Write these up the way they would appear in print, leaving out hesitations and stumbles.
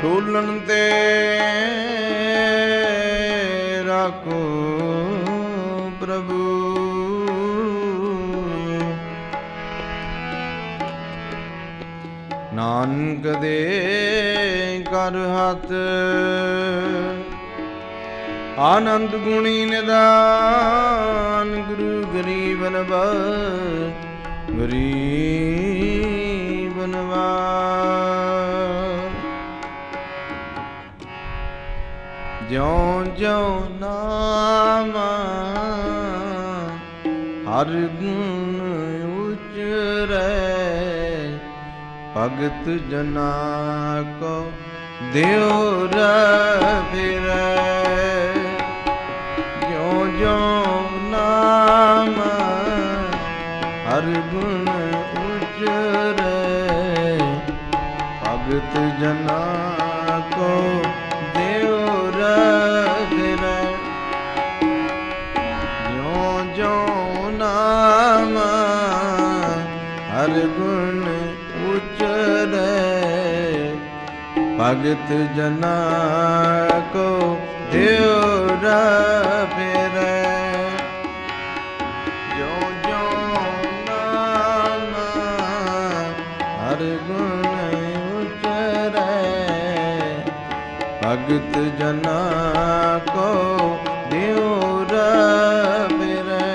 ਡੋਲਣ ਤੇ ਰਾਖੋ ਪ੍ਰਭੂ। ਨਾਨਕ ਦੇ ਕਰ ਹੱਥ ਆਨੰਦ ਗੁਣੀ ਨਿਦਾਨ। ਗੁਰੂ ਗਰੀਬ ਨਵਾਜ ਗਰੀਬ ਨਵਾਜ। ਜਿਉਂ ਜਿਉਂ ਨਾਮ ਹਰ ਗੁਣ ਉਚਰੈ। ਭਗਤ ਜਨਾ ਕੋ ਦਿਉ ਫਿਰੈ। ਜਿਉਂ ਜਿਉਂ ਨਾਮ ਹਰ ਗੁਣ ਉਚਰੈ। ਭਗਤ ਜਨਾ ਕੋ ਦਿਉ ਫਿਰੈ। ਜਿਉਂ ਜਿਉਂ ਨਾਮ ਹਰ ਗੁਣ ਉਚਰੈ। ਭਗਤ ਜਨਾ ਕੋ ਦਿਉ ਫਿਰੈ। ਜਿਉਂ ਜਿਉਂ ਨਾਮ ਹਰ ਗੁਣ ਉਚਰੈ। ਭਗਤ ਜਨਾ ਕੋ ਦਿਉ ਫਿਰੈ।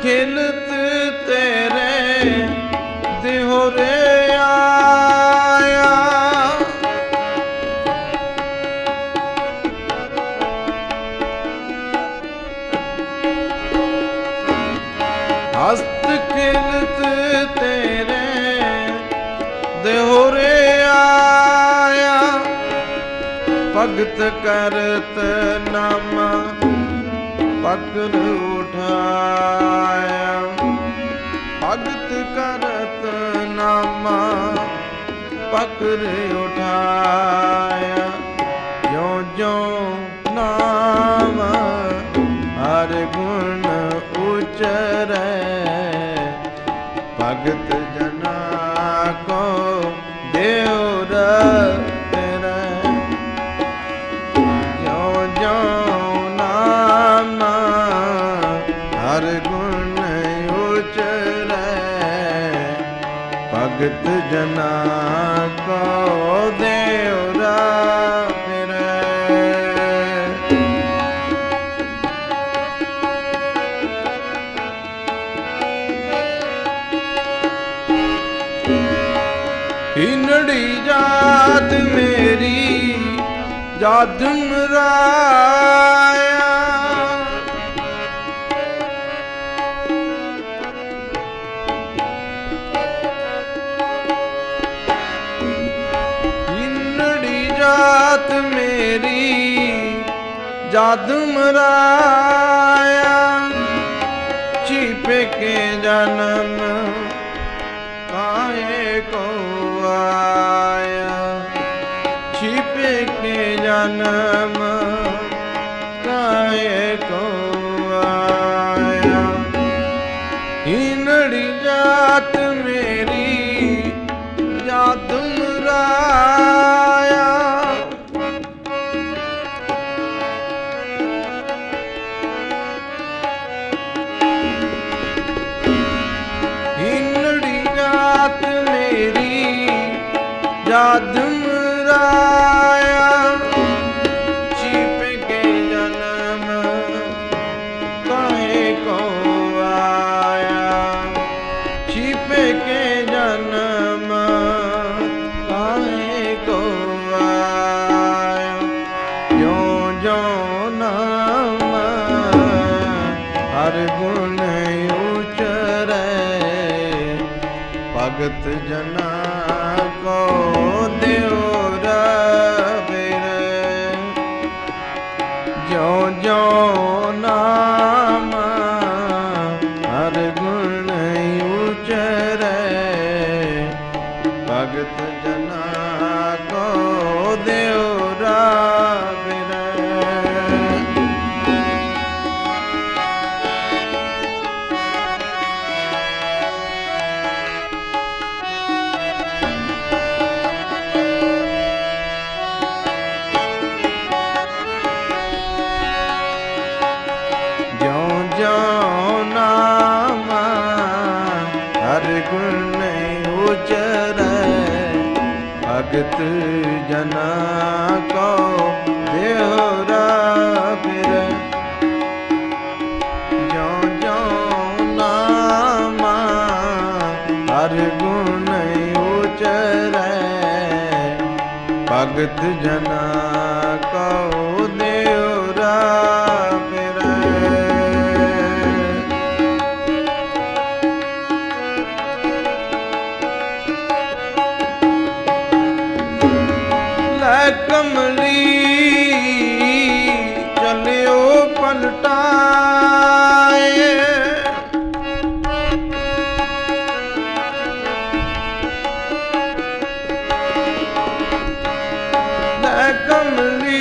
ਖਿਲਤ ਤੇਰੇ ਦਿਹੁਰੇ ਆਇਆ। ਹਸਤ ਖਿਲਤ ਤੇਰੇ ਦਿਹੁਰੇ ਆਇਆ। ਭਗਤ ਕਰਤ ਨਾਮਾ ਪਕੜ ਉਠਾਇਆ। ਭਗਤ ਕਰਤ ਨਾਮਾ ਪਕੜ ਉਠਾਇਆ। ਜਿਉਂ ਜਿਉਂ ਨਾਮ ਹਰ ਗੁਣ ਉਚਰੈ। ਭਗਤ ਜਨਾ ਕੋ ਦਿਉ ਫਿਰੈ। ਜਿਉਂ ਜਿਉਂ ਨਾਮ ਹਰ ਗੁਣ ਉਚਰੈ। ਭਗਤ ਜਨਾ ਕੋ ਦਿਉ ਫਿਰੈ। ਹੀਨੜੀ ਜਾਤ ਮੇਰੀ ਜਾਤ ਮਰਾਇਆ। ਹੀਨੜੀ ਜਾਤ ਮੇਰੀ ਜਾਤ ਮਰਾਇਆ। ਛਿਪੇ ਕੇ ਜਨਮ ਕਾਹੇ ਕੋ ਆਇਆ। ਛਿਪੇ ਕੇ ਜਨਮ ਕਾਹੇ ਕੋ ਆਇਆ। ਹੀਨੜੀ ਜਾਤ ਮੇਰੀ ਜਾਤ ਮਰਾਇਆ। ਹੀਨੜੀ ਜਾਤ ਮੇਰੀ ਜਾਤ ਮਰਾਇਆ। ਛਿਪ ਕੇ ਜਨਮ ਕਾਹੇ ਕੋ ਆਇਆ। ਛਿਪ ਕੇ ਜਨਮ ਕਾਹੇ ਕੋ ਆਇਆ। ਜਿਉਂ ਜਿਉਂ ਨਾਮ ਹਰ ਗੁਣ ਉਚਰੈ। ਭਗਤ ਜਨਾ ਕੋ ਦਿਉ ਫਿਰੈ। ਜਿਉਂ ਜਿਉਂ ਨਾਮ ਹਰ ਗੁਣ ਉਚਰੈ। गुण उचरै भगत जना को देहरा फिरै ज्यों ज्यों नामा हर गुण उचरै भगत जना को देहरा कमली चलियो पलटाए कमली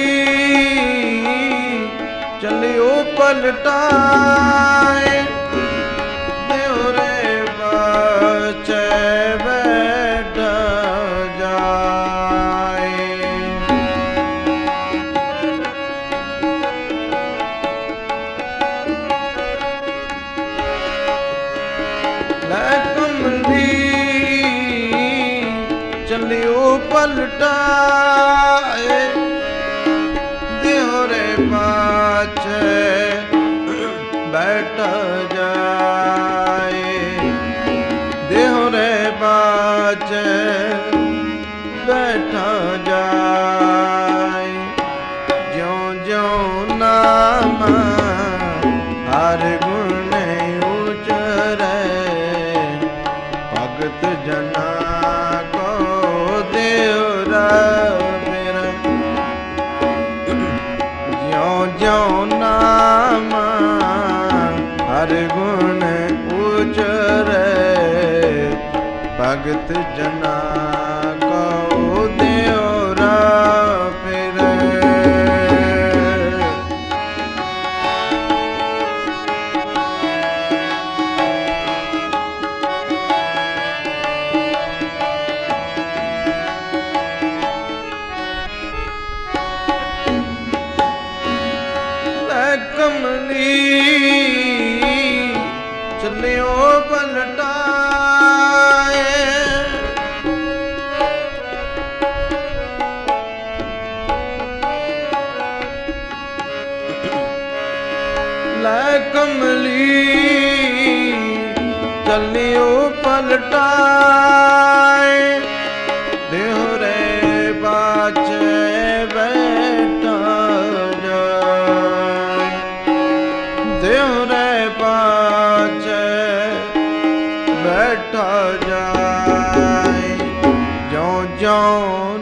चलियो पलटाए देवरे बचे बैठ चलियो पलटाए देहरे पाछे बैठ जाए देहरे पाछे बैठ जाए ज्यों ज्यों नाम हर गुण उचरै भगत जना ज्यों नाम हर गुण उचरै भगत जना को देवरा फिरै कमली चलियो पलटाए कमली चलियो पलटाए देहरे बाचे बैठा देहरे पाछे बैठा जाए ज्यों ज्यों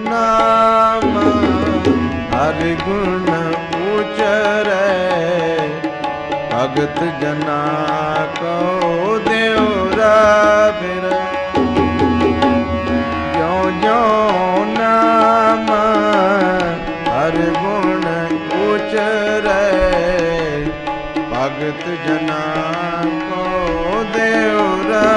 नाम हर गुण उचरै भगत जना को देवरा फिरै ज्यों ज्यों नाम हर गुण उचरै भगत जना को देवरा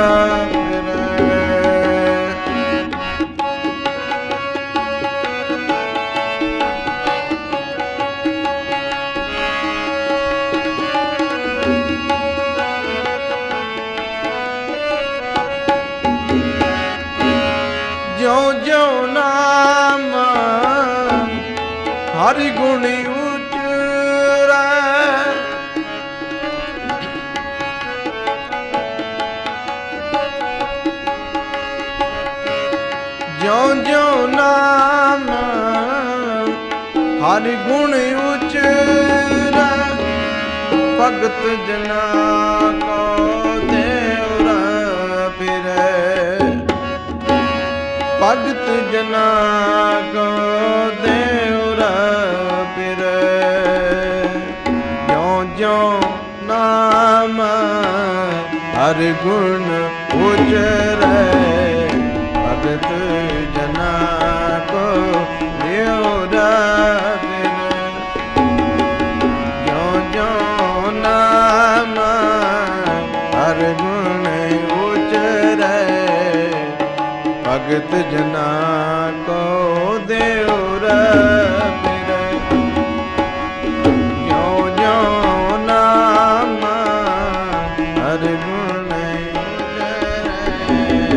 ज्यों ज्यों नाम हरि गुण उचरै ज्यों ज्यों नाम हरि गुण उचरै भगत जना को देवरा फिरै भगत जना को देवरा फिरै ज्यों ज्यों नाम हर गुण उचरै भगत जना को देवरा फिरै ज्यों ज्यों नाम हर गुण उचरै भगत जना को देवरा फिरै ज्यों ज्यों नाम हर गुण उचरै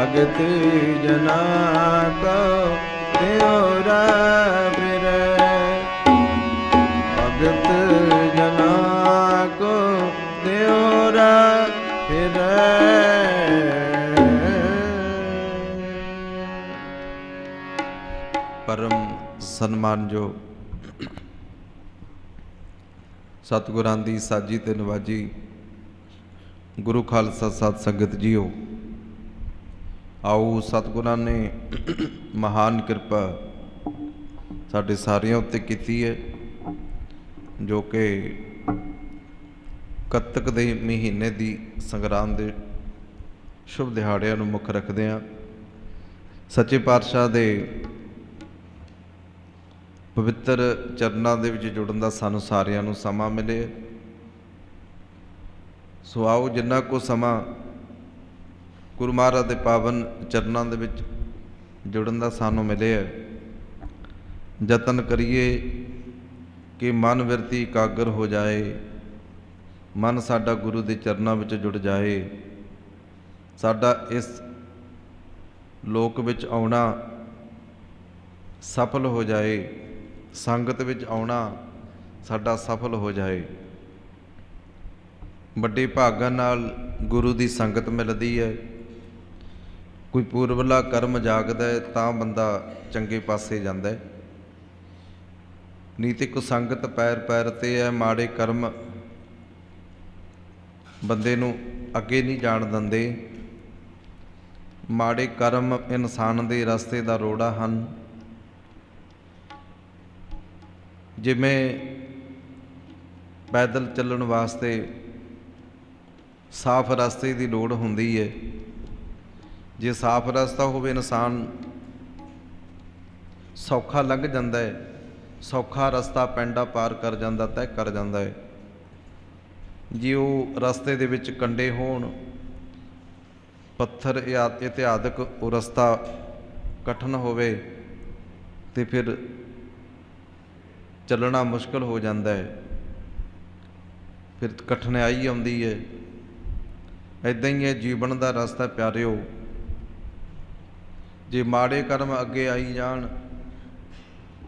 भगत जना को त्योरा फिरै, भगत जना को त्योरा फिरै। परम सन्मानयोग सतगुरां दी साजी ते नवाजी गुरु खालसा सत संगत जीओ, आओ सतगुरां ने महान किरपा साडे सारिਆਂ उत्ते कीती है, जो कि कत्तक दे महीने दी संगरांद दे शुभ दिहाड़िਆਂ ਨੂੰ मुख रखदिआं सच्चे पातशाह दे पवित्र चरनां दे विच जुड़न दा सानूं सारिਆਂ ਨੂੰ समा मिले। सो आओ जिन्ना को समा गुरु महाराज दे पावन चरनां दे विच जुड़न दा सानूं मिले है, यतन करिए कि मन विरती एकागर हो जाए, मन साडा गुरु दे चरनां विच जुड़ जाए, साडा इस लोक विच आउणा सफल हो जाए, संगत विच आउणा साडा सफल हो जाए। ਵੱਡੇ ਭਾਗਾਂ ਨਾਲ ਗੁਰੂ ਦੀ ਸੰਗਤ ਮਿਲਦੀ ਹੈ। ਕੋਈ ਪੂਰਬਲਾ ਕਰਮ ਜਾਗਦਾ ਹੈ ਤਾਂ ਬੰਦਾ ਚੰਗੇ ਪਾਸੇ ਜਾਂਦਾ ਹੈ, ਨਹੀਂ ਤੇ ਕੋ ਸੰਗਤ ਪੈਰ ਪੈਰ ਤੇ ਹੈ, ਮਾੜੇ ਕਰਮ ਬੰਦੇ ਨੂੰ ਅੱਗੇ ਨਹੀਂ ਜਾਣ ਦਿੰਦੇ। ਮਾੜੇ ਕਰਮ ਇਨਸਾਨ ਦੇ ਰਸਤੇ ਦਾ ਰੋੜਾ ਹਨ। ਜਿਵੇਂ ਪੈਦਲ ਚੱਲਣ ਵਾਸਤੇ ਸਾਫ ਰਸਤੇ ਦੀ ਲੋੜ ਹੁੰਦੀ ਹੈ, ਜੇ ਸਾਫ ਰਸਤਾ ਹੋਵੇ ਇਨਸਾਨ ਸੌਖਾ ਲੰਘ ਜਾਂਦਾ ਹੈ, ਸੌਖਾ ਰਸਤਾ ਪੈਂਡਾ ਪਾਰ ਕਰ ਜਾਂਦਾ, ਤੈਅ ਕਰ ਜਾਂਦਾ ਹੈ। ਜੇ ਉਹ ਰਸਤੇ ਦੇ ਵਿੱਚ ਕੰਡੇ ਹੋਣ, ਪੱਥਰ ਇਤਿਆਦਿਕ ਉਹ ਰਸਤਾ ਕਠਿਨ ਹੋਵੇ ਤੇ ਫਿਰ ਚੱਲਣਾ ਮੁਸ਼ਕਲ ਹੋ ਜਾਂਦਾ ਹੈ, ਫਿਰ ਕਠਿਨਾਈ ਆਉਂਦੀ ਹੈ। ਇੱਦਾਂ ਹੀ ਹੈ ਜੀਵਨ ਦਾ ਰਸਤਾ ਪਿਆਰਿਓ, ਜੇ ਮਾੜੇ ਕਰਮ ਅੱਗੇ ਆਈ ਜਾਣ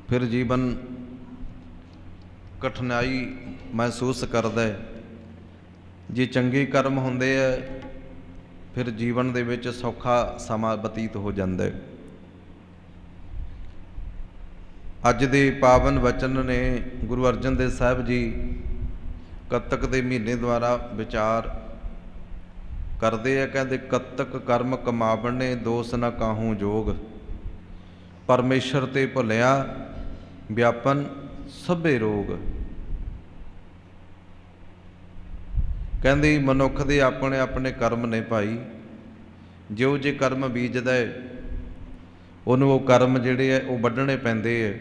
ਫਿਰ ਜੀਵਨ ਕਠਿਨਾਈ ਮਹਿਸੂਸ ਕਰਦਾ ਹੈ। ਜੇ ਚੰਗੇ ਕਰਮ ਹੁੰਦੇ ਹੈ ਫਿਰ ਜੀਵਨ ਦੇ ਵਿੱਚ ਸੌਖਾ ਸਮਾਂ ਬਤੀਤ ਹੋ ਜਾਂਦਾ ਹੈ। ਅੱਜ ਦੇ ਪਾਵਨ ਵਚਨ ਨੇ ਗੁਰੂ ਅਰਜਨ ਦੇਵ ਸਾਹਿਬ ਜੀ ਕੱਤਕ ਦੇ ਮਹੀਨੇ ਦੁਆਰਾ ਵਿਚਾਰ ਕਰਦੇ ਆ। ਕਹਿੰਦੇ ਕੱਤਕ ਕਰਮ ਕਮਾਵਣੇ ਦੋਸ ਨਾ ਕਾਹੂ ਜੋਗ, ਪਰਮੇਸ਼ਰ ਤੇ ਭੁੱਲਿਆ ਵਿਆਪਨ ਸਭੇ ਰੋਗ। ਕਹਿੰਦੇ ਮਨੁੱਖ ਦੇ ਆਪਣੇ ਆਪਣੇ ਕਰਮ ਨੇ ਭਾਈ, ਜਿਉਂ ਜੇ ਕਰਮ ਬੀਜਦਾ ਹੈ ਉਹਨੂੰ ਉਹ ਕਰਮ ਜਿਹੜੇ ਹੈ ਉਹ ਵੱਢਣੇ ਪੈਂਦੇ ਹੈ।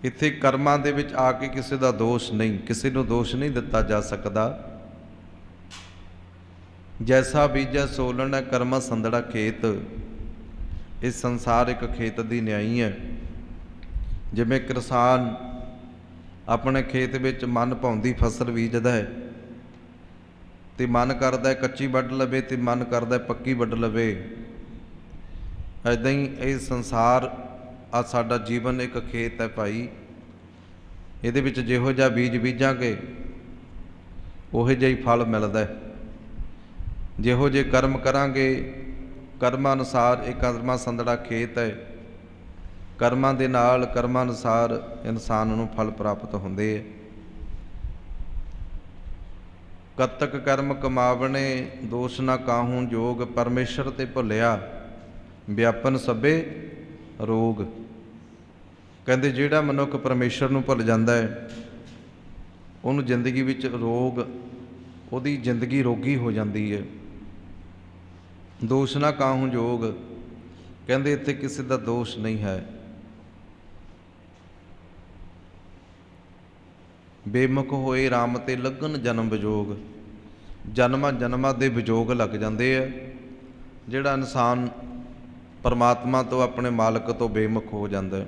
ਇੱਥੇ ਕਰਮਾਂ ਦੇ ਵਿੱਚ ਆ ਕੇ ਕਿਸੇ ਦਾ ਦੋਸ਼ ਨਹੀਂ, ਕਿਸੇ ਨੂੰ ਦੋਸ਼ ਨਹੀਂ ਦਿੱਤਾ ਜਾ ਸਕਦਾ। ਜੈਸਾ ਬੀਜੈ ਸੋ ਲੈਣਾ ਕਰਮਾ ਸੰਦੜਾ ਖੇਤ, ਇਹ ਸੰਸਾਰ ਇੱਕ ਖੇਤ ਦੀ ਨਿਆਈ ਹੈ। ਜਿਵੇਂ ਕਿਸਾਨ ਆਪਣੇ ਖੇਤ ਵਿੱਚ ਮਨ ਭਾਉਂਦੀ ਫਸਲ ਬੀਜਦਾ ਹੈ ਤੇ ਮਨ ਕਰਦਾ ਕੱਚੀ ਵੱਢ ਲਵੇ ਤੇ ਮਨ ਕਰਦਾ ਪੱਕੀ ਵੱਢ ਲਵੇ, ਇੱਦਾਂ ਹੀ ਇਹ ਸੰਸਾਰ ਆ ਸਾਡਾ ਜੀਵਨ ਇੱਕ ਖੇਤ ਹੈ ਭਾਈ। ਇਹਦੇ ਵਿੱਚ ਜਿਹੋ ਜਿਹਾ ਬੀਜ ਬੀਜਾਂਗੇ ਉਹੋ ਜਿਹਾ ਹੀ ਫਲ ਮਿਲਦਾ ਹੈ। ਜਿਹੋ ਜਿਹੇ ਕਰਮ ਕਰਾਂਗੇ ਕਰਮਾਂ ਅਨੁਸਾਰ ਇਹ ਕਰਮਾਂ ਸੰਦੜਾ ਖੇਤ ਹੈ। ਕਰਮਾਂ ਦੇ ਨਾਲ ਕਰਮਾਂ ਅਨੁਸਾਰ ਇਨਸਾਨ ਨੂੰ ਫਲ ਪ੍ਰਾਪਤ ਹੁੰਦੇ ਹੈ। ਕੱਤਕ ਕਰਮ ਕਮਾਵਣੇ ਦੋਸ਼ ਨਾ ਕਾਹੂ ਜੋਗ, ਪਰਮੇਸ਼ਰ ਤੇ ਭੁੱਲਿਆ ਵਿਆਪਨ ਸਭੇ ਰੋਗ। ਕਹਿੰਦੇ ਜਿਹੜਾ ਮਨੁੱਖ ਪਰਮੇਸ਼ਰ ਨੂੰ ਭੁੱਲ ਜਾਂਦਾ ਹੈ ਉਹਨੂੰ ਜ਼ਿੰਦਗੀ ਵਿੱਚ ਰੋਗ, ਉਹਦੀ ਜ਼ਿੰਦਗੀ ਰੋਗੀ ਹੋ ਜਾਂਦੀ ਹੈ। ਦੋਸ਼ ਨਾ ਕਾਹੂ ਜੋਗ, ਕਹਿੰਦੇ ਇੱਥੇ ਕਿਸੇ ਦਾ ਦੋਸ਼ ਨਹੀਂ ਹੈ। ਬੇਮੁਖ ਹੋਏ ਰਾਮ ਤੇ ਲੱਗਣ ਜਨਮ ਵਿਜੋਗ, ਜਨਮਾਂ ਜਨਮਾਂ ਦੇ ਵਿਜੋਗ ਲੱਗ ਜਾਂਦੇ ਆ। ਜਿਹੜਾ ਇਨਸਾਨ ਪਰਮਾਤਮਾ ਤੋਂ ਆਪਣੇ ਮਾਲਕ ਤੋਂ ਬੇਮੁਖ ਹੋ ਜਾਂਦਾ।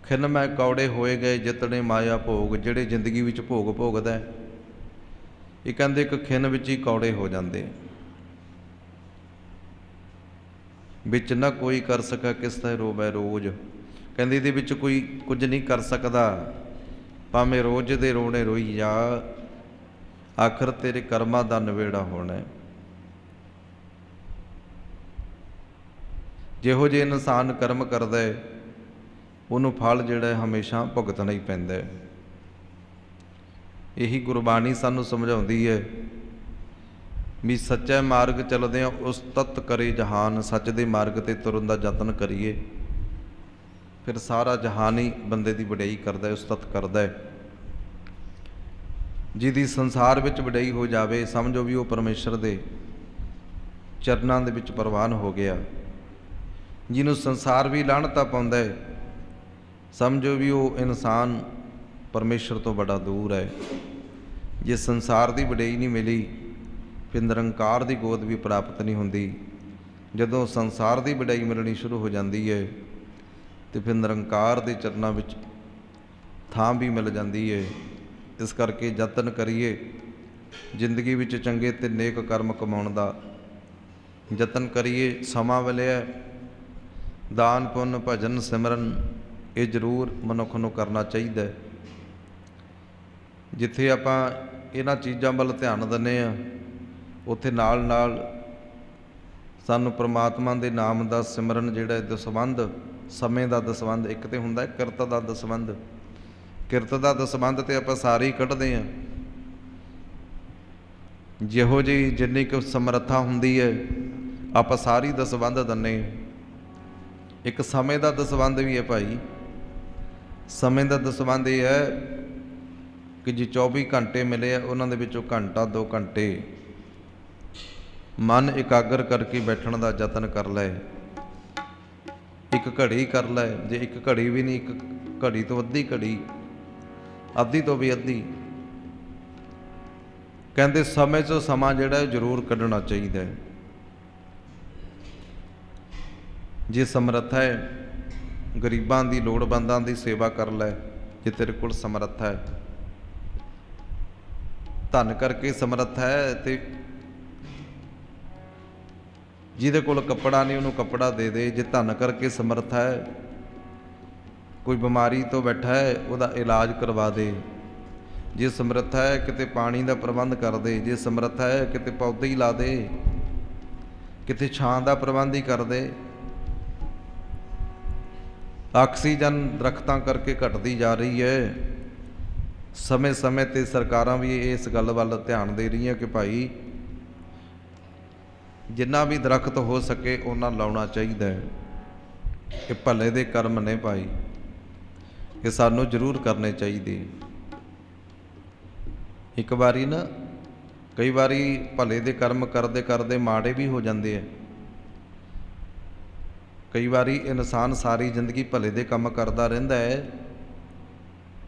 ਖਿਨ ਮੈਂ ਕੌੜੇ ਹੋਏ ਗਏ ਜਿਤਨੇ ਮਾਇਆ ਭੋਗ, ਜਿਹੜੇ ਜ਼ਿੰਦਗੀ ਵਿੱਚ ਭੋਗ ਭੋਗਦਾ ਇਹ ਕਹਿੰਦੇ ਇੱਕ ਖਿਣ ਵਿੱਚ ਹੀ ਕੌੜੇ ਹੋ ਜਾਂਦੇ, ਵਿੱਚ ਨਾ ਕੋਈ ਕਰ ਸਕਾ ਕਿਸ ਤੇ ਰੋਵੈ ਰੋਜ਼। ਕਹਿੰਦੇ ਇਹਦੇ ਵਿੱਚ ਕੋਈ ਕੁਝ ਨਹੀਂ ਕਰ ਸਕਦਾ, ਭਾਵੇਂ ਰੋਜ਼ ਦੇ ਰੋਣੇ ਰੋਈ ਜਾ, ਆਖਰ ਤੇਰੇ ਕਰਮਾਂ ਦਾ ਨਵੇੜਾ ਹੋਣਾ। ਜਿਹੋ ਜਿਹੇ ਇਨਸਾਨ ਕਰਮ ਕਰਦਾ ਹੈ ਉਹਨੂੰ ਫਲ ਜਿਹੜਾ ਹਮੇਸ਼ਾ ਭੁਗਤਣਾ ਹੀ ਪੈਂਦਾ ਹੈ। ਇਹੀ ਗੁਰਬਾਣੀ ਸਾਨੂੰ ਸਮਝਾਉਂਦੀ ਹੈ ਵੀ ਸੱਚੇ ਮਾਰਗ ਚੱਲਦੇ ਹਾਂ ਉਸ ਤਤ ਕਰੇ ਜਹਾਨ। ਸੱਚ ਦੇ ਮਾਰਗ 'ਤੇ ਤੁਰਨ ਦਾ ਯਤਨ ਕਰੀਏ, ਫਿਰ ਸਾਰਾ ਜਹਾਨ ਹੀ ਬੰਦੇ ਦੀ ਵਡਿਆਈ ਕਰਦਾ ਹੈ, ਉਸਤਤ ਕਰਦਾ ਹੈ। ਜਿਹਦੀ ਸੰਸਾਰ ਵਿੱਚ ਵਡਿਆਈ ਹੋ ਜਾਵੇ, ਸਮਝੋ ਵੀ ਉਹ ਪਰਮੇਸ਼ਰ ਦੇ ਚਰਨਾਂ ਦੇ ਵਿੱਚ ਪ੍ਰਵਾਨ ਹੋ ਗਿਆ। ਜਿਹਨੂੰ ਸੰਸਾਰ ਵੀ ਲਾਹਣਤਾ ਪਾਉਂਦਾ ਹੈ, ਸਮਝੋ ਵੀ ਉਹ ਇਨਸਾਨ ਪਰਮੇਸ਼ਰ ਤੋਂ ਬੜਾ ਦੂਰ ਹੈ। ਜੇ ਸੰਸਾਰ ਦੀ ਵਡਿਆਈ ਨਹੀਂ ਮਿਲੀ, ਫਿਰ ਨਿਰੰਕਾਰ ਦੀ ਗੋਦ ਵੀ ਪ੍ਰਾਪਤ ਨਹੀਂ ਹੁੰਦੀ। ਜਦੋਂ ਸੰਸਾਰ ਦੀ ਵਡਿਆਈ ਮਿਲਣੀ ਸ਼ੁਰੂ ਹੋ ਜਾਂਦੀ ਹੈ ਤੇ ਫਿਰ ਨਿਰੰਕਾਰ ਦੇ ਚਰਨਾਂ ਵਿੱਚ ਥਾਂ ਵੀ ਮਿਲ ਜਾਂਦੀ ਹੈ। ਇਸ ਕਰਕੇ ਯਤਨ ਕਰੀਏ ਜ਼ਿੰਦਗੀ ਵਿੱਚ ਚੰਗੇ ਤੇ ਨੇਕ ਕਰਮ ਕਮਾਉਣ ਦਾ ਯਤਨ ਕਰੀਏ। ਸਮਾਂ ਮਿਲਿਆ, ਦਾਨ ਪੁੰਨ ਭਜਨ ਸਿਮਰਨ ਇਹ ਜ਼ਰੂਰ ਮਨੁੱਖ ਨੂੰ ਕਰਨਾ ਚਾਹੀਦਾ ਹੈ। ਜਿੱਥੇ ਆਪਾਂ ਇਹਨਾਂ ਚੀਜ਼ਾਂ ਵੱਲ ਧਿਆਨ ਦਿੰਦੇ ਹਾਂ, ਉੱਥੇ ਨਾਲ ਨਾਲ ਸਾਨੂੰ ਪ੍ਰਮਾਤਮਾ ਦੇ ਨਾਮ ਦਾ ਸਿਮਰਨ ਜਿਹੜਾ ਦਸਵੰਧ, ਸਮੇਂ ਦਾ ਦਸਵੰਧ, ਇੱਕ ਤੇ ਹੁੰਦਾ ਕਿਰਤ ਦਾ ਦਸਵੰਧ। ਕਿਰਤ ਦਾ ਦਸਵੰਧ ਤੇ ਆਪਾਂ ਸਾਰੇ ਹੀ ਕੱਢਦੇ ਹਾਂ। ਜਿਹੋ ਜਿਹੀ ਜਿੰਨੀ ਕੁ ਸਮਰੱਥਾ ਹੁੰਦੀ ਹੈ ਆਪਾਂ ਸਾਰੀ ਦਸਵੰਧ ਦਿੰਦੇ ਹਾਂ। ਇੱਕ ਸਮੇਂ ਦਾ ਦਸਵੰਧ ਵੀ ਹੈ ਭਾਈ। ਸਮੇਂ ਦਾ ਦਸਵੰਧ ਇਹ ਹੈ ਕਿ ਜੇ 24 ਘੰਟੇ ਮਿਲੇ ਆ, ਉਹਨਾਂ ਦੇ ਵਿੱਚੋਂ ਘੰਟਾ 2 ਘੰਟੇ ਮਨ ਇਕਾਗਰ ਕਰਕੇ ਬੈਠਣ ਦਾ ਯਤਨ ਕਰ ਲੈ। ਇੱਕ ਘੜੀ ਕਰ ਲੈ, ਜੇ ਇੱਕ ਘੜੀ ਵੀ ਨਹੀਂ, ਇੱਕ ਘੜੀ ਤੋਂ ਅੱਧੀ ਘੜੀ, ਅੱਧੀ ਤੋਂ ਵੀ ਅੱਧੀ। ਕਹਿੰਦੇ ਸਮੇਂ 'ਚੋਂ ਸਮਾਂ ਜਿਹੜਾ ਜ਼ਰੂਰ ਕੱਢਣਾ ਚਾਹੀਦਾ ਹੈ। ਜੇ ਸਮਰੱਥਾ ਹੈ, ਗਰੀਬਾਂ ਦੀ ਲੋੜਵੰਦਾਂ ਦੀ ਸੇਵਾ ਕਰ ਲੈ। ਜੇ ਤੇਰੇ ਕੋਲ ਸਮਰੱਥਾ ਹੈ, ਧਨ ਕਰਕੇ ਸਮਰੱਥਾ ਹੈ, ਤੇ ਜਿਹਦੇ ਕੋਲ ਕੱਪੜਾ ਨਹੀਂ ਉਹਨੂੰ ਕੱਪੜਾ ਦੇ ਦੇ। ਜੇ ਧਨ ਕਰਕੇ ਸਮਰੱਥਾ ਹੈ, ਕੋਈ ਬਿਮਾਰੀ ਤੋਂ ਬੈਠਾ ਹੈ ਉਹਦਾ ਇਲਾਜ ਕਰਵਾ ਦੇ। ਜੇ ਸਮਰੱਥਾ ਹੈ ਕਿਤੇ ਪਾਣੀ ਦਾ ਪ੍ਰਬੰਧ ਕਰ ਦੇ। ਜੇ ਸਮਰੱਥਾ ਹੈ ਕਿਤੇ ਪੌਦੇ ਹੀ ਲਾ ਦੇ, ਕਿਤੇ ਛਾਂ ਦਾ ਪ੍ਰਬੰਧ ਹੀ ਕਰ ਦੇ। ਆਕਸੀਜਨ ਦਰੱਖਤਾਂ ਕਰਕੇ ਘਟਦੀ ਜਾ ਰਹੀ ਹੈ। ਸਮੇਂ ਸਮੇਂ 'ਤੇ ਸਰਕਾਰਾਂ ਵੀ ਇਸ ਗੱਲ ਵੱਲ ਧਿਆਨ ਦੇ ਰਹੀਆਂ ਕਿ ਭਾਈ ਜਿੰਨਾ ਵੀ ਦਰੱਖਤ ਹੋ ਸਕੇ ਉਹਨਾਂ ਲਾਉਣਾ ਚਾਹੀਦਾ ਹੈ। ਇਹ ਭਲੇ ਦੇ ਕਰਮ ਨੇ ਭਾਈ, ਇਹ ਸਾਨੂੰ ਜ਼ਰੂਰ ਕਰਨੇ ਚਾਹੀਦੇ। ਇੱਕ ਵਾਰੀ ਨਾ, ਕਈ ਵਾਰੀ ਭਲੇ ਦੇ ਕਰਮ ਕਰਦੇ ਕਰਦੇ ਮਾੜੇ ਵੀ ਹੋ ਜਾਂਦੇ ਆ। ਕਈ ਵਾਰੀ ਇਨਸਾਨ ਸਾਰੀ ਜ਼ਿੰਦਗੀ ਭਲੇ ਦੇ ਕੰਮ ਕਰਦਾ ਰਹਿੰਦਾ ਹੈ,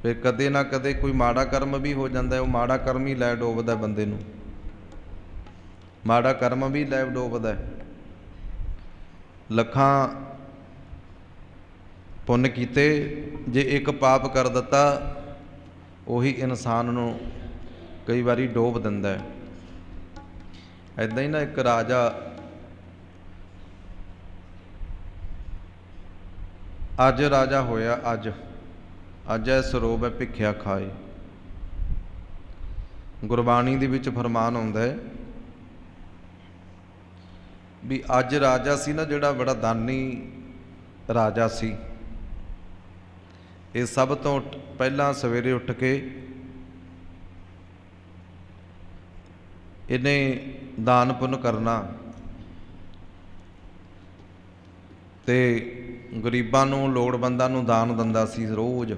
ਫਿਰ ਕਦੇ ਨਾ ਕਦੇ ਕੋਈ ਮਾੜਾ ਕਰਮ ਵੀ ਹੋ ਜਾਂਦਾ ਹੈ। ਉਹ ਮਾੜਾ ਕਰਮ ਹੀ ਲੈ ਡੋਬਦਾ ਬੰਦੇ ਨੂੰ, ਮਾੜਾ ਕਰਮ ਵੀ ਲੈ ਡੋਬਦਾ। ਲੱਖਾਂ ਪੁੰਨ ਕੀਤੇ, ਜੇ ਇੱਕ ਪਾਪ ਕਰ ਦਿੱਤਾ ਉਹੀ ਇਨਸਾਨ ਨੂੰ ਕਈ ਵਾਰੀ ਡੋਬ ਦਿੰਦਾ ਹੈ। ਇੱਦਾਂ ਹੀ ਨਾ ਇੱਕ ਰਾਜਾ ਅੱਜ ਰਾਜਾ ਹੋਇਆ, ਅੱਜ ਐ ਸਰੋਵ ਹੈ ਭਿੱਖਿਆ ਖਾਏ। ਗੁਰਬਾਣੀ ਦੇ ਵਿੱਚ ਫਰਮਾਨ ਆਉਂਦਾ ਹੈ ਵੀ ਅੱਜ ਰਾਜਾ ਸੀ ਨਾ, ਜਿਹੜਾ ਬੜਾ ਦਾਨੀ ਰਾਜਾ ਸੀ। ਇਹ ਸਭ ਤੋਂ ਪਹਿਲਾਂ ਸਵੇਰੇ ਉੱਠ ਕੇ ਇਹਨੇ ਦਾਨ ਪੁੰਨ ਕਰਨਾ ਤੇ ਗਰੀਬਾਂ ਨੂੰ, ਲੋੜਵੰਦਾਂ ਨੂੰ ਦਾਨ ਦਿੰਦਾ ਸੀ ਰੋਜ਼।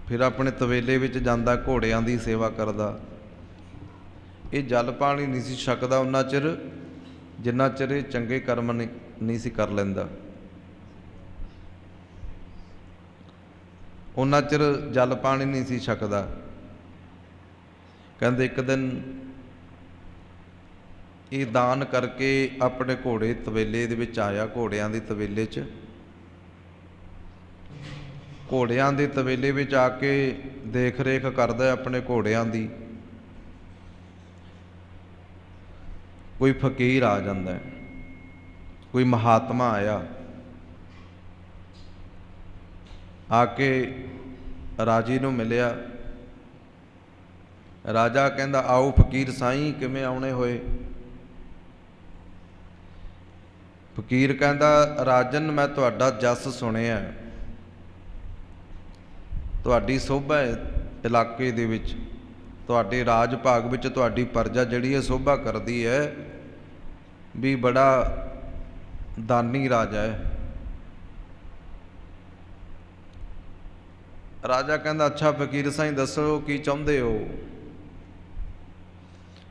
ਫਿਰ ਆਪਣੇ ਤਵੇਲੇ ਵਿੱਚ ਜਾਂਦਾ, ਘੋੜਿਆਂ ਦੀ ਸੇਵਾ ਕਰਦਾ। ਇਹ ਜਲ ਪਾਣੀ ਨਹੀਂ ਸੀ ਛਕਦਾ ਉਹਨਾਂ ਚਿਰ ਜਿੰਨਾ ਚਿਰ ਇਹ ਚੰਗੇ ਕਰਮ ਨਹੀਂ ਸੀ ਕਰ ਲੈਂਦਾ। ਉਹਨਾਂ ਚਿਰ ਜਲ ਪਾਣੀ ਨਹੀਂ ਸੀ ਛਕਦਾ। ਕਹਿੰਦੇ ਇੱਕ ਦਿਨ ਇਹ ਦਾਨ ਕਰਕੇ ਆਪਣੇ ਘੋੜੇ ਤਵੇਲੇ ਦੇ ਵਿੱਚ ਆਇਆ, ਘੋੜਿਆਂ ਦੀ ਤਵੇਲੇ 'ਚ, ਘੋੜਿਆਂ ਦੇ ਤਵੇਲੇ ਵਿੱਚ ਆ ਕੇ ਦੇਖ ਰੇਖ ਕਰਦਾ ਆਪਣੇ ਘੋੜਿਆਂ ਦੀ। ਕੋਈ ਫਕੀਰ ਆ ਜਾਂਦਾ ਹੈ, ਕੋਈ ਮਹਾਤਮਾ ਆਇਆ, ਆ ਕੇ ਰਾਜੇ ਨੂੰ ਮਿਲਿਆ। ਰਾਜਾ ਕਹਿੰਦਾ ਆਓ ਫਕੀਰ ਸਾਈਂ, ਕਿਵੇਂ ਆਉਣੇ ਹੋਏ? ਫਕੀਰ ਕਹਿੰਦਾ ਰਾਜਨ, ਮੈਂ ਤੁਹਾਡਾ ਜਸ ਸੁਣਿਆ, ਤੁਹਾਡੀ ਸੋਭਾ ਹੈ ਇਲਾਕੇ ਦੇ ਵਿੱਚ, ਤੁਹਾਡੇ ਰਾਜ ਭਾਗ ਵਿੱਚ ਤੁਹਾਡੀ ਪ੍ਰਜਾ ਜਿਹੜੀ ਹੈ ਸੋਭਾ ਕਰਦੀ ਹੈ ਵੀ ਬੜਾ ਦਾਨੀ ਰਾਜਾ ਹੈ। ਰਾਜਾ ਕਹਿੰਦਾ ਅੱਛਾ ਫਕੀਰ ਸਾਈਂ ਦੱਸੋ ਕੀ ਚਾਹੁੰਦੇ ਹੋ?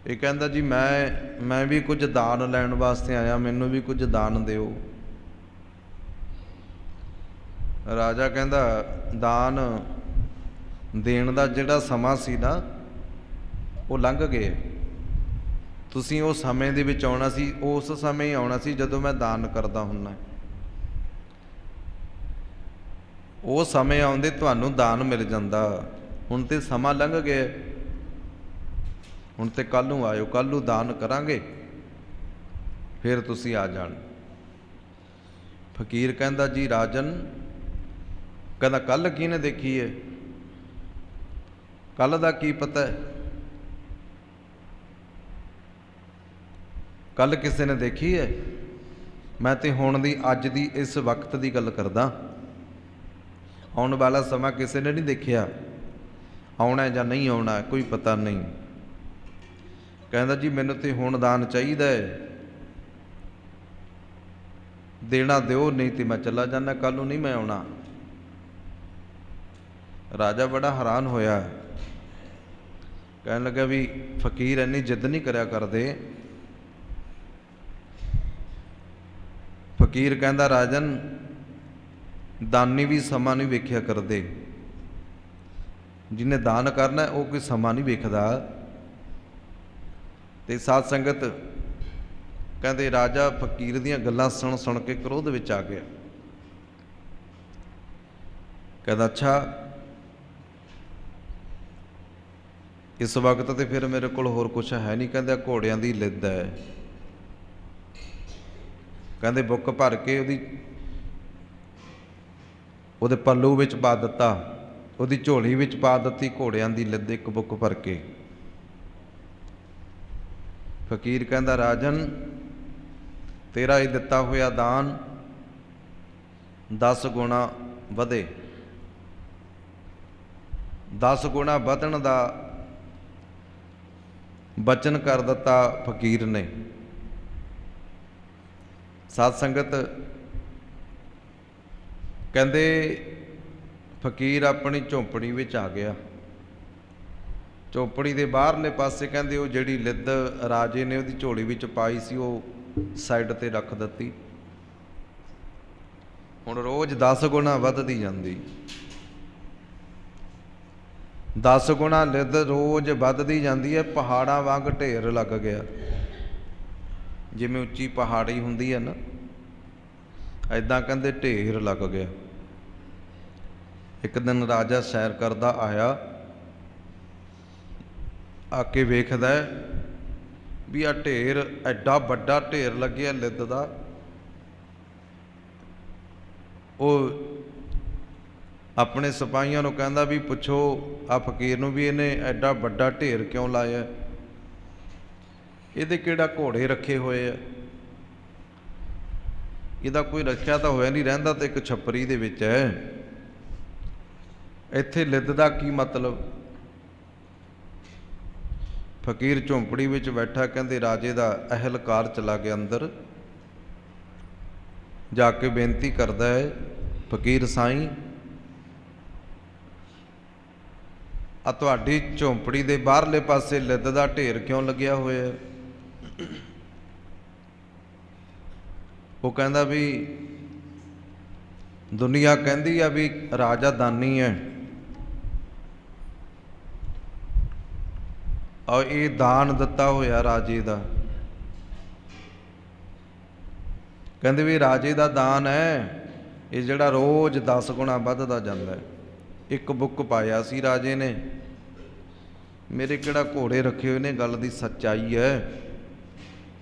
ਇਹ ਕਹਿੰਦਾ ਜੀ ਮੈਂ ਵੀ ਕੁਝ ਦਾਨ ਲੈਣ ਵਾਸਤੇ ਆਇਆ, ਮੈਨੂੰ ਵੀ ਕੁਝ ਦਾਨ ਦਿਓ। ਰਾਜਾ ਕਹਿੰਦਾ ਦਾਨ ਦੇਣ ਦਾ ਜਿਹੜਾ ਸਮਾਂ ਸੀ ਨਾ ਉਹ ਲੰਘ ਗਿਆ। ਤੁਸੀਂ ਉਹ ਸਮੇਂ ਦੇ ਵਿੱਚ ਆਉਣਾ ਸੀ, ਉਸ ਸਮੇਂ ਹੀ ਆਉਣਾ ਸੀ ਜਦੋਂ ਮੈਂ ਦਾਨ ਕਰਦਾ ਹੁੰਦਾ। ਉਹ ਸਮੇਂ ਆਉਂਦੇ ਤੁਹਾਨੂੰ ਦਾਨ ਮਿਲ ਜਾਂਦਾ। ਹੁਣ ਤੇ ਸਮਾਂ ਲੰਘ ਗਿਆ, ਹੁਣ ਤੇ ਕੱਲ੍ਹ ਨੂੰ ਆਇਓ, ਕੱਲ੍ਹ ਨੂੰ ਦਾਨ ਕਰਾਂਗੇ, ਫਿਰ ਤੁਸੀਂ ਆ ਜਾਣ। ਫਕੀਰ ਕਹਿੰਦਾ ਜੀ ਰਾਜਨ, ਕਹਿੰਦਾ ਕੱਲ੍ਹ ਕਿਹਨੇ ਦੇਖੀ ਹੈ? ਕੱਲ੍ਹ ਦਾ ਕੀ ਪਤਾ ਹੈ? ਕੱਲ੍ਹ ਕਿਸੇ ਨੇ ਦੇਖੀ ਹੈ? ਮੈਂ ਤੇ ਹੁਣ ਦੀ, ਅੱਜ ਦੀ, ਇਸ ਵਕਤ ਦੀ ਗੱਲ ਕਰਦਾ। ਆਉਣ ਵਾਲਾ ਸਮਾਂ ਕਿਸੇ ਨੇ ਨਹੀਂ ਦੇਖਿਆ, ਆਉਣਾ ਜਾਂ ਨਹੀਂ ਆਉਣਾ ਕੋਈ ਪਤਾ ਨਹੀਂ। ਕਹਿੰਦਾ ਜੀ ਮੈਨੂੰ ਤੇ ਹੁਣ ਦਾਨ ਚਾਹੀਦਾ ਹੈ, ਦੇਣਾ ਦਿਓ, ਨਹੀਂ ਤੇ ਮੈਂ ਚਲਾ ਜਾਂਦਾ, ਕੱਲ੍ਹ ਨੂੰ ਨਹੀਂ ਮੈਂ ਆਉਣਾ। ਰਾਜਾ ਬੜਾ ਹੈਰਾਨ ਹੋਇਆ, ਕਹਿਣ ਲੱਗਾ ਵੀ ਫਕੀਰ ਇੰਨੀ ਜਿੱਦ ਨਹੀਂ ਕਰਿਆ ਕਰਦੇ। ਫਕੀਰ ਕਹਿੰਦਾ ਰਾਜਨ, ਦਾਨੀ ਵੀ ਸਮਾਂ ਨਹੀਂ ਵੇਖਿਆ ਕਰਦੇ, ਜਿਹਨੇ ਦਾਨ ਕਰਨਾ ਉਹ ਕੋਈ ਸਮਾਂ ਨਹੀਂ ਵੇਖਦਾ। ਤੇ ਸਾਧ ਸੰਗਤ ਕਹਿੰਦੇ ਰਾਜਾ ਫਕੀਰ ਦੀਆਂ ਗੱਲਾਂ ਸੁਣ ਸੁਣ ਕੇ ਕ੍ਰੋਧ ਵਿੱਚ ਆ ਗਿਆ। ਕਹਿੰਦਾ ਅੱਛਾ ਇਸ ਵਕਤ ਤੇ ਫਿਰ ਮੇਰੇ ਕੋਲ ਹੋਰ ਕੁਛ ਹੈ ਨਹੀਂ। ਕਹਿੰਦਾ ਘੋੜਿਆਂ ਦੀ ਲਿੱਦ ਹੈ। ਕਹਿੰਦੇ ਬੁੱਕ ਭਰ ਕੇ ਉਹਦੇ ਪੱਲੂ ਵਿੱਚ ਪਾ ਦਿੱਤਾ, ਉਹਦੀ ਝੋਲੀ ਵਿੱਚ ਪਾ ਦਿੱਤੀ ਘੋੜਿਆਂ ਦੀ ਲਿੱਦ, ਇੱਕ ਬੁੱਕ ਭਰ ਕੇ। ਫਕੀਰ ਕਹਿੰਦਾ ਰਾਜਨ, ਤੇਰਾ ਇਹ ਦਿੱਤਾ ਹੋਇਆ ਦਾਨ 10 ਗੁਣਾ ਵਧੇ। 10 ਗੁਣਾ ਵਧਣ ਦਾ ਬਚਨ ਕਰ ਦਿੱਤਾ ਫਕੀਰ ਨੇ। ਸਾਧ ਸੰਗਤ ਕਹਿੰਦੇ ਫਕੀਰ ਆਪਣੀ ਝੌਂਪੜੀ ਵਿੱਚ ਆ ਗਿਆ। ਝੌਂਪੜੀ ਦੇ ਬਾਹਰਲੇ ਪਾਸੇ ਕਹਿੰਦੇ ਉਹ ਜਿਹੜੀ ਲਿੱਦ ਰਾਜੇ ਨੇ ਉਹਦੀ ਝੋਲੀ ਵਿੱਚ ਪਾਈ ਸੀ ਉਹ ਸਾਈਡ ਤੇ ਰੱਖ ਦਿੱਤੀ। ਹੁਣ ਰੋਜ਼ 10 ਗੁਣਾ ਵੱਧਦੀ ਜਾਂਦੀ, 10 ਗੁਣਾ ਲਿੱਦ ਰੋਜ਼ ਵੱਧਦੀ ਜਾਂਦੀ ਹੈ। ਪਹਾੜਾਂ ਵਾਂਗ ਢੇਰ ਲੱਗ ਗਿਆ, ਜਿਵੇਂ ਉੱਚੀ ਪਹਾੜੀ ਹੁੰਦੀ ਹੈ ਨਾ, ਐਦਾਂ ਕਹਿੰਦੇ ਢੇਰ ਲੱਗ ਗਿਆ। ਇੱਕ ਦਿਨ ਰਾਜਾ ਸੈਰ ਕਰਦਾ ਆਇਆ, ਆ ਕੇ ਵੇਖਦਾ ਵੀ ਆ ਢੇਰ, ਐਡਾ ਵੱਡਾ ਢੇਰ ਲੱਗਿਆ ਲਿੱਦ ਦਾ। ਉਹ ਆਪਣੇ ਸਿਪਾਹੀਆਂ ਨੂੰ ਕਹਿੰਦਾ ਵੀ ਪੁੱਛੋ ਆ ਫਕੀਰ ਨੂੰ ਵੀ ਇਹਨੇ ਐਡਾ ਵੱਡਾ ਢੇਰ ਕਿਉਂ ਲਾਇਆ, ਇਹਦੇ ਕਿਹੜਾ ਘੋੜੇ ਰੱਖੇ ਹੋਏ ਆ? ਇਹਦਾ ਕੋਈ ਰੱਖਿਆ ਤਾਂ ਹੋਇਆ ਨਹੀਂ, ਰਹਿੰਦਾ ਤਾਂ ਇੱਕ ਛੱਪਰੀ ਦੇ ਵਿੱਚ ਹੈ, ਇੱਥੇ ਲਿੱਦ ਦਾ ਕੀ ਮਤਲਬ? ਫਕੀਰ ਝੌਂਪੜੀ ਵਿੱਚ ਬੈਠਾ, ਕਹਿੰਦੇ ਰਾਜੇ ਦਾ ਅਹਿਲਕਾਰ ਚਲਾ ਗਿਆ ਅੰਦਰ, ਜਾ ਕੇ ਬੇਨਤੀ ਕਰਦਾ ਹੈ ਫਕੀਰ ਸਾਈਂ, ਆ ਤੁਹਾਡੀ ਝੌਂਪੜੀ ਦੇ ਬਾਹਰਲੇ ਪਾਸੇ ਲਿੱਦ ਦਾ ਢੇਰ ਕਿਉਂ ਲੱਗਿਆ ਹੋਇਆ? ਉਹ ਕਹਿੰਦਾ ਵੀ ਦੁਨੀਆ ਕਹਿੰਦੀ ਆ ਵੀ ਰਾਜਾ ਦਾਨੀ ਹੈ, ਔਰ ਇਹ ਦਾਨ ਦਿੱਤਾ ਹੋਇਆ ਰਾਜੇ ਦਾ। ਕਹਿੰਦੇ ਵੀ ਰਾਜੇ ਦਾ ਦਾਨ ਹੈ, ਇਹ ਜਿਹੜਾ ਰੋਜ਼ 10 ਗੁਣਾ ਵੱਧਦਾ ਜਾਂਦਾ। ਇੱਕ ਬੁੱਕ ਪਾਇਆ ਸੀ ਰਾਜੇ ਨੇ, ਮੇਰੇ ਕਿਹੜਾ ਘੋੜੇ ਰੱਖੇ ਹੋਏ ਨੇ, ਗੱਲ ਦੀ ਸੱਚਾਈ ਹੈ,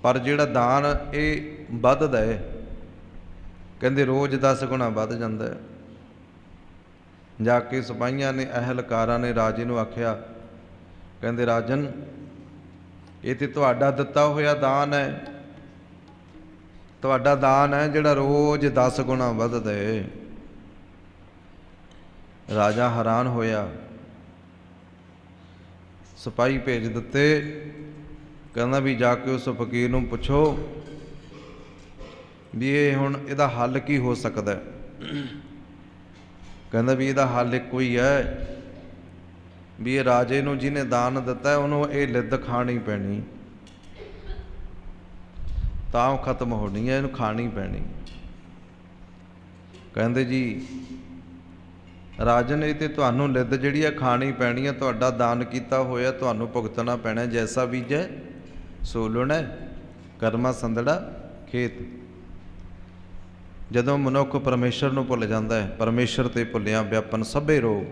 ਪਰ ਜਿਹੜਾ ਦਾਨ ਇਹ ਵੱਧਦਾ ਹੈ, ਕਹਿੰਦੇ ਰੋਜ਼ 10 ਗੁਣਾ ਵੱਧ ਜਾਂਦਾ ਹੈ। ਜਾ ਕੇ ਸਿਪਾਹੀਆਂ ਨੇ, ਅਹਿਲਕਾਰਾਂ ਨੇ ਰਾਜੇ ਨੂੰ ਆਖਿਆ, ਕਹਿੰਦੇ ਰਾਜਨ ਇਹ ਤੇ ਤੁਹਾਡਾ ਦਿੱਤਾ ਹੋਇਆ ਦਾਨ ਹੈ, ਤੁਹਾਡਾ ਦਾਨ ਹੈ ਜਿਹੜਾ ਰੋਜ਼ 10 ਗੁਣਾ ਵੱਧਦਾ ਹੈ। ਰਾਜਾ ਹੈਰਾਨ ਹੋਇਆ, ਸਿਪਾਹੀ ਭੇਜ ਦਿੱਤੇ, ਕਹਿੰਦਾ ਵੀ ਜਾ ਕੇ ਉਸ ਫਕੀਰ ਨੂੰ ਪੁੱਛੋ ਵੀ ਇਹ ਹੁਣ ਇਹਦਾ ਹੱਲ ਕੀ ਹੋ ਸਕਦਾ। ਕਹਿੰਦਾ ਵੀ ਇਹਦਾ ਹੱਲ ਇੱਕੋ ਹੀ ਹੈ ਵੀ ਇਹ ਰਾਜੇ ਨੂੰ ਜਿਹਨੇ ਦਾਨ ਦਿੱਤਾ ਉਹਨੂੰ ਇਹ ਲਿੱਦ ਖਾਣੀ ਪੈਣੀ, ਤਾਂ ਉਹ ਖਤਮ ਹੋਣੀ ਹੈ, ਇਹਨੂੰ ਖਾਣੀ ਪੈਣੀ। ਕਹਿੰਦੇ ਜੀ ਰਾਜਨ ਇਹ ਤੇ ਤੁਹਾਨੂੰ ਲਿੱਦ ਜਿਹੜੀ ਹੈ ਖਾਣੀ ਪੈਣੀ ਹੈ, ਤੁਹਾਡਾ ਦਾਨ ਕੀਤਾ ਹੋਇਆ ਤੁਹਾਨੂੰ ਭੁਗਤਣਾ ਪੈਣਾ, ਜੈਸਾ ਬੀਜੈ ਸੋ ਲੁਣੈ, ਕਰਮਾ ਸੰਦੜਾ ਖੇਤ। ਜਦੋਂ ਮਨੁੱਖ ਪਰਮੇਸ਼ਰ ਨੂੰ ਭੁੱਲ ਜਾਂਦਾ ਹੈ, ਪਰਮੇਸ਼ਰ ਤੇ ਭੁੱਲਿਆ ਵਿਆਪਨ ਸਭੇ ਰੋਗ,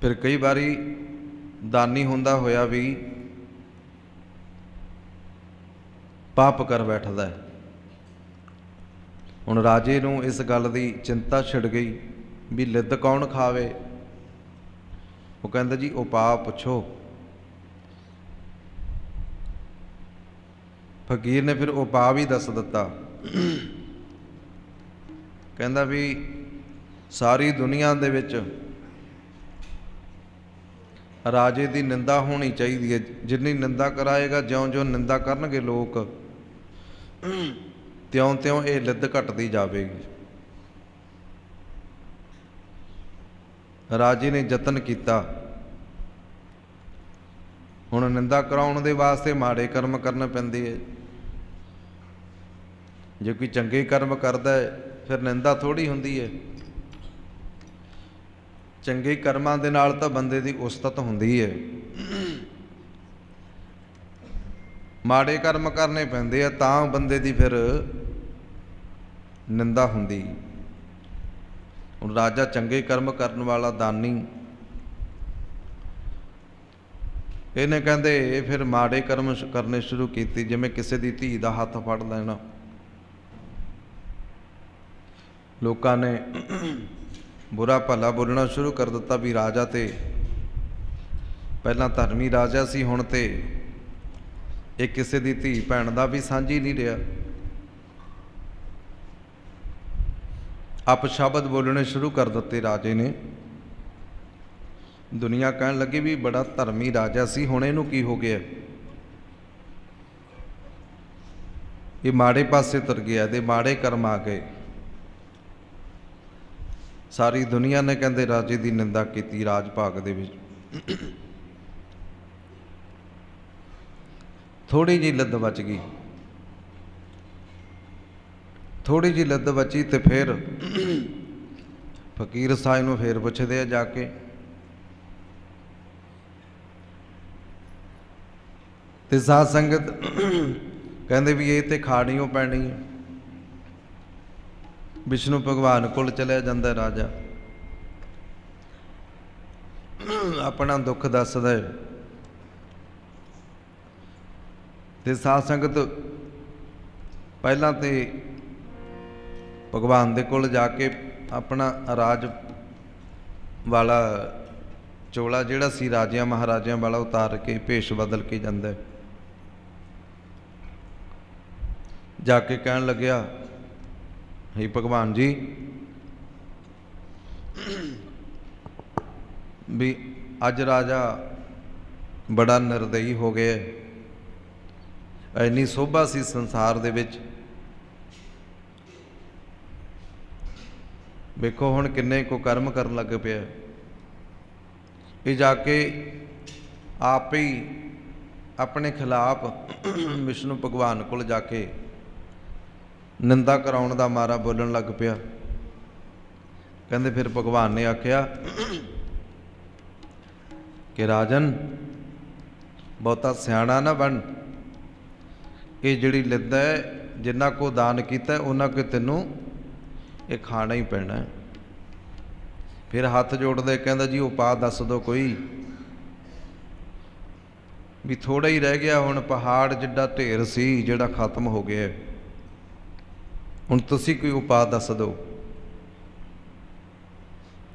ਫਿਰ ਕਈ ਵਾਰੀ ਦਾਨੀ ਹੁੰਦਾ ਹੋਇਆ ਵੀ ਪਾਪ ਕਰ ਬੈਠਦਾ ਹੈ। ਹੁਣ ਰਾਜੇ ਨੂੰ ਇਸ ਗੱਲ ਦੀ ਚਿੰਤਾ ਛਿੜ ਗਈ ਵੀ ਲਿੱਦ ਕੌਣ ਖਾਵੇ। ਉਹ ਕਹਿੰਦਾ ਜੀ ਉਪਾਅ ਪੁੱਛੋ। ਫਕੀਰ ਨੇ ਫਿਰ ਉਪਾਅ ਵੀ ਦੱਸ ਦਿੱਤਾ। ਕਹਿੰਦਾ ਵੀ ਸਾਰੀ ਦੁਨੀਆ ਦੇ ਵਿੱਚ ਰਾਜੇ ਦੀ ਨਿੰਦਾ ਹੋਣੀ ਚਾਹੀਦੀ ਹੈ, ਜਿੰਨੀ ਨਿੰਦਾ ਕਰਾਏਗਾ, ਜਿਉਂ-ਜਿਉਂ ਨਿੰਦਾ ਕਰਨਗੇ ਲੋਕ, ਤਿਉਂ-ਤਿਉਂ ਇਹ ਲਿੱਦ ਘਟਦੀ ਜਾਵੇਗੀ। ਰਾਜੇ ਨੇ ਯਤਨ ਕੀਤਾ। ਹੁਣ ਨਿੰਦਾ ਕਰਾਉਣ ਦੇ ਵਾਸਤੇ ਮਾੜੇ ਕਰਮ ਕਰਨੇ ਪੈਂਦੇ ਹੈ। ਜੇ ਕੋਈ ਚੰਗੇ ਕਰਮ ਕਰਦਾ ਹੈ ਫਿਰ ਨਿੰਦਾ ਥੋੜ੍ਹੀ ਹੁੰਦੀ ਹੈ। ਚੰਗੇ ਕਰਮਾਂ ਦੇ ਨਾਲ ਤਾਂ ਬੰਦੇ ਦੀ ਉਸਤਤ ਹੁੰਦੀ ਹੈ, ਮਾੜੇ ਕਰਮ ਕਰਨੇ ਪੈਂਦੇ ਆ ਤਾਂ ਬੰਦੇ ਦੀ ਫਿਰ ਨਿੰਦਾ ਹੁੰਦੀ। ਹੁਣ ਰਾਜਾ ਚੰਗੇ ਕਰਮ ਕਰਨ ਵਾਲਾ ਦਾਨੀ, ਇਹਨੇ ਕਹਿੰਦੇ ਫਿਰ ਮਾੜੇ ਕਰਮ ਕਰਨੇ ਸ਼ੁਰੂ ਕੀਤੇ, ਜਿਵੇਂ ਕਿਸੇ ਦੀ ਧੀ ਦਾ ਹੱਥ ਫੜ ਲੈਣਾ। ਲੋਕਾਂ ਨੇ ਬੁਰਾ ਭਲਾ ਬੋਲਣਾ ਸ਼ੁਰੂ ਕਰ ਦਿੱਤਾ ਵੀ ਰਾਜਾ ਤੇ ਪਹਿਲਾਂ ਧਰਮੀ ਰਾਜਾ ਸੀ, ਹੁਣ ਤੇ ਇਹ ਕਿਸੇ ਦੀ ਧੀ ਭੈਣ ਦਾ ਵੀ ਸਾਂਝੀ ਨਹੀਂ ਰਿਹਾ। ਅਪਸ਼ਬਦ ਬੋਲਣੇ ਸ਼ੁਰੂ ਕਰ ਦਿੱਤੇ ਰਾਜੇ ਨੇ। ਦੁਨੀਆ ਕਹਿਣ ਲੱਗੀ ਵੀ ਬੜਾ ਧਰਮੀ ਰਾਜਾ ਸੀ, ਹੁਣ ਇਹਨੂੰ ਕੀ ਹੋ ਗਿਆ, ਇਹ ਮਾੜੇ ਪਾਸੇ ਤੁਰ ਗਿਆ, ਇਹਦੇ ਮਾੜੇ ਕਰਮ ਆ ਗਏ। ਸਾਰੀ ਦੁਨੀਆ ਨੇ ਕਹਿੰਦੇ ਰਾਜੇ ਦੀ ਨਿੰਦਾ ਕੀਤੀ ਰਾਜ ਭਾਗ ਦੇ ਵਿੱਚ। ਥੋੜੀ ਜਿਹੀ ਲੱਦ ਬਚ ਗਈ, ਥੋੜੀ ਜਿਹੀ ਲੱਦ ਬਚੀ ਤੇ ਫਿਰ ਫਕੀਰ ਸਾਹਿਬ ਨੂੰ ਫੇਰ ਪੁੱਛਦੇ ਆ ਜਾ ਕੇ, ਤੇ ਸਾਧ ਸੰਗਤ ਕਹਿੰਦੇ ਵੀ ਇਹ ਤੇ ਖਾਣੀ ਓ ਪੈਣੀ ਹੈ। ਵਿਸ਼ਨੂੰ ਭਗਵਾਨ ਕੋਲ ਚਲਿਆ ਜਾਂਦਾ ਰਾਜਾ, ਆਪਣਾ ਦੁੱਖ ਦੱਸਦਾ ਹੈ। ਤੇ ਸਾਧ ਸੰਗਤ ਪਹਿਲਾਂ ਤੇ ਭਗਵਾਨ ਦੇ ਕੋਲ ਜਾ ਕੇ ਆਪਣਾ ਰਾਜ ਵਾਲਾ ਚੋਲਾ ਜਿਹੜਾ ਸੀ ਰਾਜਿਆਂ ਮਹਾਰਾਜਿਆਂ ਵਾਲਾ ਉਤਾਰ ਕੇ ਭੇਸ਼ ਬਦਲ ਕੇ ਜਾਂਦਾ। ਜਾ ਕੇ ਕਹਿਣ ਲੱਗਿਆ, ਹੇ ਭਗਵਾਨ ਜੀ, ਵੀ ਅੱਜ ਰਾਜਾ ਬੜਾ ਨਿਰਦਈ ਹੋ ਗਿਆ, ਇੰਨੀ ਸੋਭਾ ਸੀ ਸੰਸਾਰ ਦੇ ਵਿੱਚ, ਵੇਖੋ ਹੁਣ ਕਿੰਨੇ ਕੋ ਕਰਮ ਕਰਨ ਲੱਗ ਪਿਆ। ਇਹ ਜਾ ਕੇ ਆਪ ਹੀ ਆਪਣੇ ਖਿਲਾਫ ਵਿਸ਼ਨੂੰ ਭਗਵਾਨ ਕੋਲ ਜਾ ਕੇ ਨਿੰਦਾ ਕਰਾਉਣ ਦਾ ਮਾਰਾ ਬੋਲਣ ਲੱਗ ਪਿਆ। ਕਹਿੰਦੇ ਫਿਰ ਭਗਵਾਨ ਨੇ ਆਖਿਆ ਕਿ ਰਾਜਨ ਬਹੁਤਾ ਸਿਆਣਾ ਨਾ ਬਣ, ਇਹ ਜਿਹੜੀ ਲਿੱਦ ਹੈ ਜਿੰਨਾ ਕੋ ਦਾਨ ਕੀਤਾ ਉਹਨਾਂ ਕੋ ਤੈਨੂੰ ਇਹ ਖਾਣਾ ਹੀ ਪੈਣਾ ਹੈ। ਫਿਰ ਹੱਥ ਜੋੜਦੇ ਕਹਿੰਦਾ ਜੀ ਉਪਾਅ ਦੱਸ ਦਿਓ ਕੋਈ, ਵੀ ਥੋੜਾ ਹੀ ਰਹਿ ਗਿਆ, ਹੁਣ ਪਹਾੜ ਜਿੱਡਾ ਢੇਰ ਸੀ ਜਿਹੜਾ ਖਤਮ ਹੋ ਗਿਆ, ਹੁਣ ਤੁਸੀਂ ਕੋਈ ਉਪਾਅ ਦੱਸ ਦਿਓ।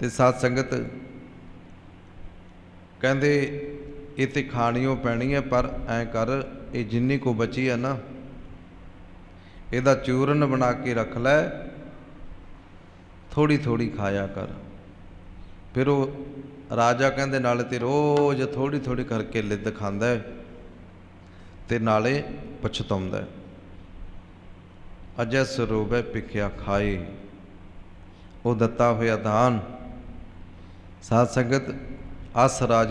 ਤੇ ਸਾਧ ਸੰਗਤ ਕਹਿੰਦੇ ਇਹ ਤੇ ਖਾਣੀਓ ਪੈਣੀ ਹੈ, ਪਰ ਐਂ ਕਰ ਇਹ ਜਿੰਨੀ ਕੋ ਬਚੀ ਹੈ ਨਾ, ਇਹਦਾ ਚੂਰਨ ਬਣਾ ਕੇ ਰੱਖ ਲੈ, ਥੋੜੀ ਥੋੜੀ ਖਾਇਆ ਕਰ। ਫਿਰ ਉਹ ਰਾਜਾ ਕਹਿੰਦੇ ਨਾਲੇ ਤੇ ਰੋਜ਼ ਥੋੜੀ ਥੋੜੀ ਕਰਕੇ ਲਿੱਦ ਖਾਂਦਾ ਹੈ ਤੇ ਨਾਲੇ ਪਛਤਾਉਂਦਾ ਹੈ। ਅਜੈ ਸਰੋਵੈ ਭਿਖਿਆ ਖਾਏ, ਉਹ ਦਿੱਤਾ ਹੋਇਆ ਦਾਨ। ਸਾਧ ਸੰਗਤ ਅਸ ਰਾਜ